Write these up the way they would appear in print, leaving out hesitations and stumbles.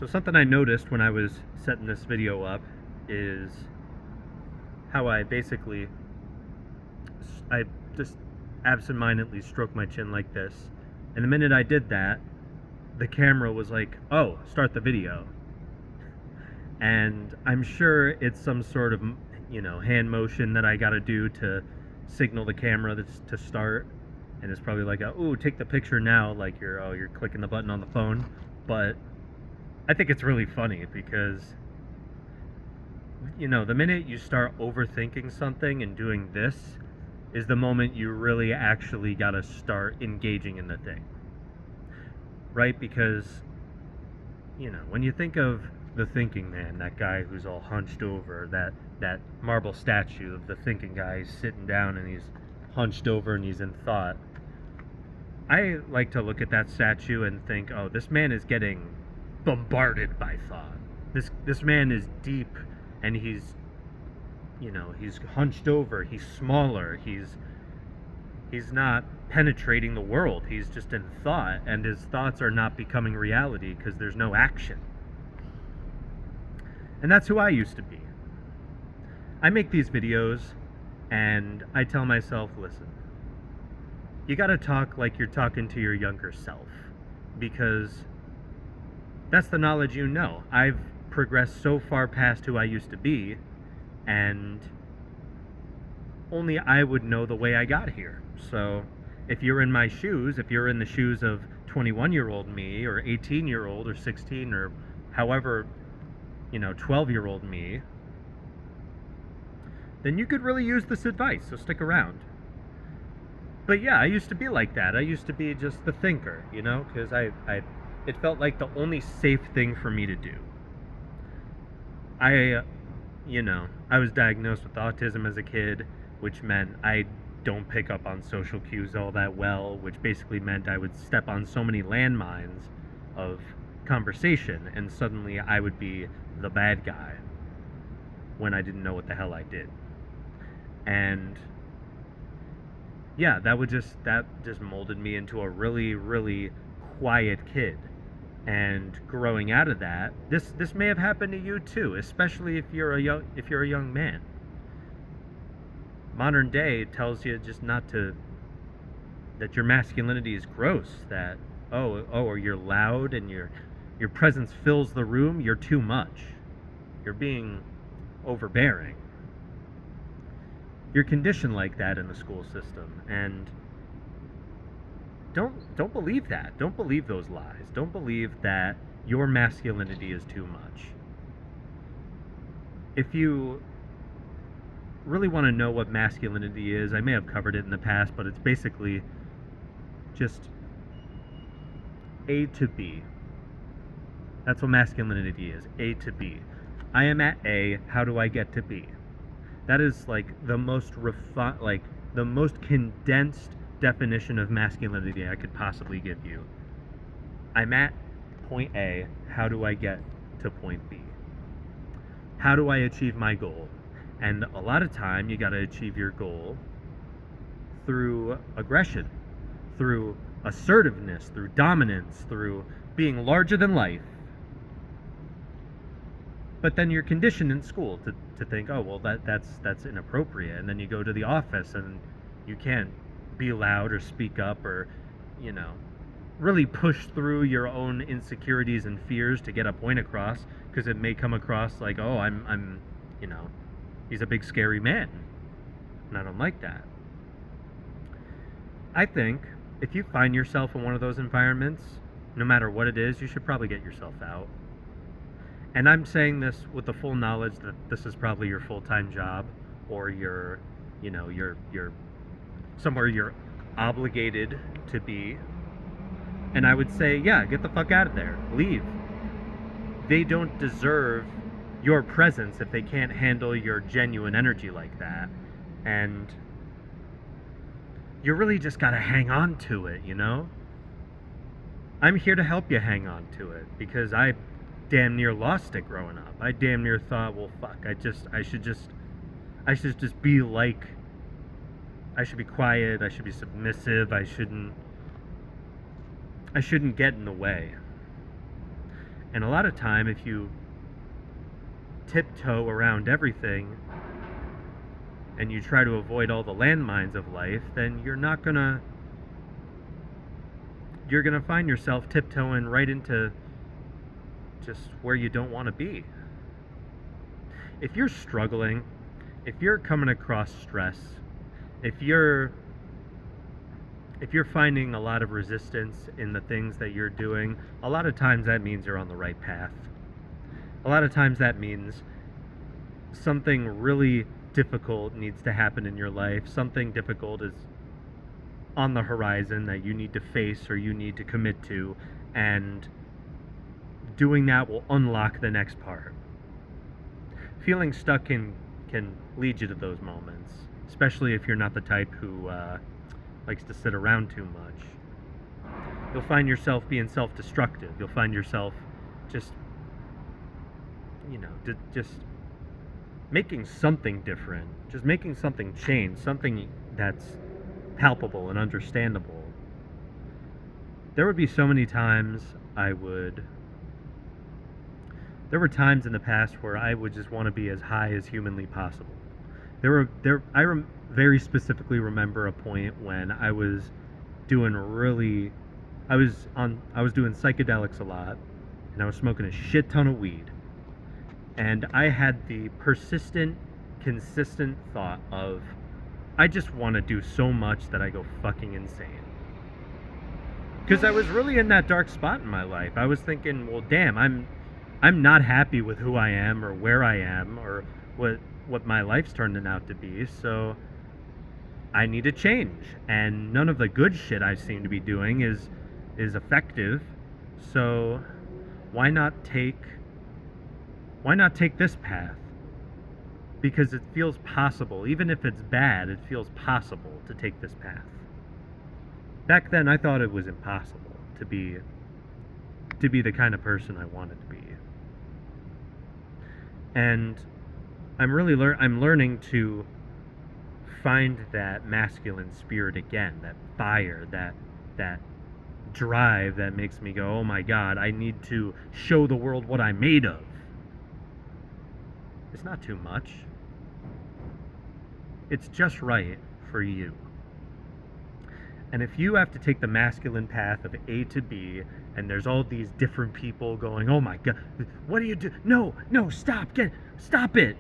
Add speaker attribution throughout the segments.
Speaker 1: So something I noticed when I was setting this video up is how I just absentmindedly stroked my chin like this. And the minute I did that, the camera was like, oh, start the video. And I'm sure it's some sort of, hand motion that I gotta do to signal the camera to start. And it's probably like, ooh, take the picture now, like you're clicking the button on the phone. But I think it's really funny because, the minute you start overthinking something and doing this is the moment you really actually got to start engaging in the thing. Right? Because, when you think of the thinking man, that guy who's all hunched over, that marble statue of the thinking guy, he's sitting down and he's hunched over and he's in thought. I like to look at that statue and think, oh, this man is getting bombarded by thought. This man is deep, and he's hunched over, he's smaller, he's not penetrating the world, he's just in thought, and his thoughts are not becoming reality because there's no action. And that's who I used to be. I make these videos and I tell myself, listen, you gotta talk like you're talking to your younger self, because that's the knowledge you know. I've progressed so far past who I used to be, and only I would know the way I got here. So if you're in my shoes, if you're in the shoes of 21-year-old me, or 18-year-old, or 16, or however, 12-year-old me, then you could really use this advice, so stick around. But yeah, I used to be like that. I used to be just the thinker, because it felt like the only safe thing for me to do. I was diagnosed with autism as a kid, which meant I don't pick up on social cues all that well, which basically meant I would step on so many landmines of conversation, and suddenly I would be the bad guy when I didn't know what the hell I did. And yeah, that just molded me into a really, really quiet kid. And growing out of that, this may have happened to you too, especially if you're a young man. Modern day tells you just that your masculinity is gross, that or you're loud and your presence fills the room, you're too much. You're being overbearing. You're conditioned like that in the school system, and don't believe that. Don't believe those lies. Don't believe that your masculinity is too much. If you really want to know what masculinity is, I may have covered it in the past, but it's basically just A to B. That's what masculinity is, A to B. I am at A, how do I get to B? That is like the most the most condensed definition of masculinity I could possibly give you. I'm at point A, how do I get to point B? How do I achieve my goal? And a lot of time you got to achieve your goal through aggression, through assertiveness, through dominance, through being larger than life. But then you're conditioned in school to think, oh, well, that's inappropriate. And then you go to the office and you can't be loud or speak up or, really push through your own insecurities and fears to get a point across, because it may come across like, oh, I'm he's a big scary man. And I don't like that. I think if you find yourself in one of those environments, no matter what it is, you should probably get yourself out. And I'm saying this with the full knowledge that this is probably your full-time job, or you're somewhere you're obligated to be. And I would say, yeah, get the fuck out of there. Leave. They don't deserve your presence if they can't handle your genuine energy like that. And you really just gotta hang on to it, I'm here to help you hang on to it, because I damn near lost it growing up. I damn near thought, well, fuck, I should just be like, I should be quiet, I should be submissive, I shouldn't get in the way. And a lot of time, if you tiptoe around everything and you try to avoid all the landmines of life, then you're gonna find yourself tiptoeing right into just where you don't want to be. If you're struggling, if you're coming across stress, if you're finding a lot of resistance in the things that you're doing, a lot of times that means you're on the right path. A lot of times that means something really difficult needs to happen in your life. Something difficult is on the horizon that you need to face or you need to commit to, and doing that will unlock the next part. Feeling stuck can lead you to those moments, especially if you're not the type who likes to sit around too much. You'll find yourself being self-destructive. You'll find yourself just, just making something different, just making something change, something that's palpable and understandable. There would be so many times there were times in the past where I would just want to be as high as humanly possible. I very specifically remember a point when I was doing psychedelics a lot, and I was smoking a shit ton of weed. And I had the persistent, consistent thought of, I just want to do so much that I go fucking insane. Because I was really in that dark spot in my life. I was thinking, well, damn, I'm not happy with who I am or where I am or what my life's turning out to be, so I need to change. And none of the good shit I seem to be doing is effective. So why not take this path? Because it feels possible. Even if it's bad, it feels possible to take this path. Back then I thought it was impossible to be the kind of person I wanted to be. And I'm learning to find that masculine spirit again, that fire, that drive that makes me go, oh my God, I need to show the world what I'm made of. It's not too much. It's just right for you. And if you have to take the masculine path of A to B, and there's all these different people going, oh my God, what do you do? No, stop it.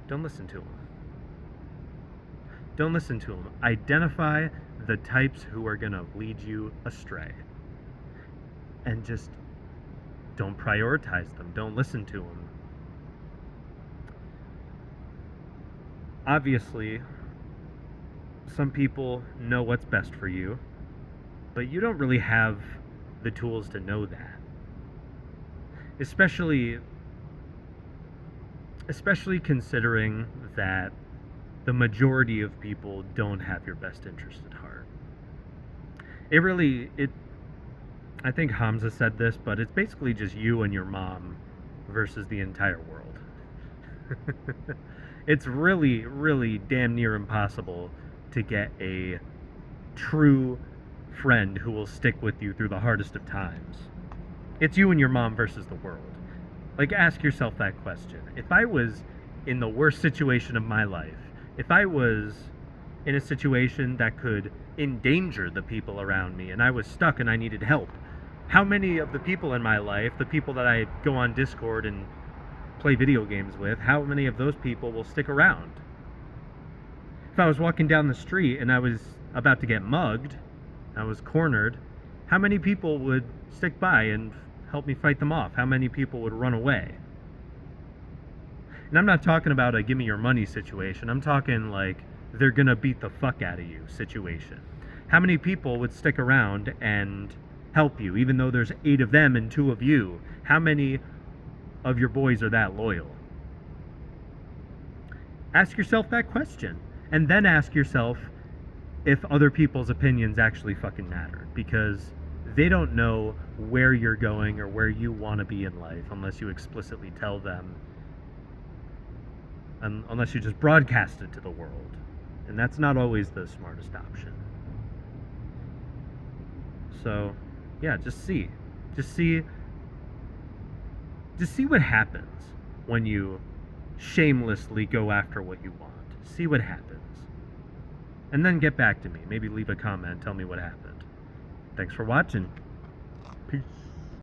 Speaker 1: Don't listen to them. Don't listen to them. Identify the types who are going to lead you astray. And just don't prioritize them. Don't listen to them. Obviously, some people know what's best for you, but you don't really have the tools to know that. Especially considering that the majority of people don't have your best interest at heart. I think Hamza said this, but it's basically just you and your mom versus the entire world. It's really, really damn near impossible to get a true friend who will stick with you through the hardest of times. It's you and your mom versus the world. Like, ask yourself that question. If I was in the worst situation of my life, if I was in a situation that could endanger the people around me and I was stuck and I needed help, how many of the people in my life, the people that I go on Discord and play video games with, how many of those people will stick around? If I was walking down the street and I was about to get mugged, I was cornered, how many people would stick by and help me fight them off? How many people would run away? And I'm not talking about a give me your money situation. I'm talking like they're gonna beat the fuck out of you situation. How many people would stick around and help you, even though there's 8 of them and 2 of you? How many of your boys are that loyal? Ask yourself that question. And then ask yourself if other people's opinions actually fucking matter. Because they don't know where you're going or where you want to be in life unless you explicitly tell them. Unless you just broadcast it to the world. And that's not always the smartest option. So, yeah, just see Just see what happens when you shamelessly go after what you want. See what happens. And then get back to me. Maybe leave a comment, tell me what happened. Thanks for watching. Peace.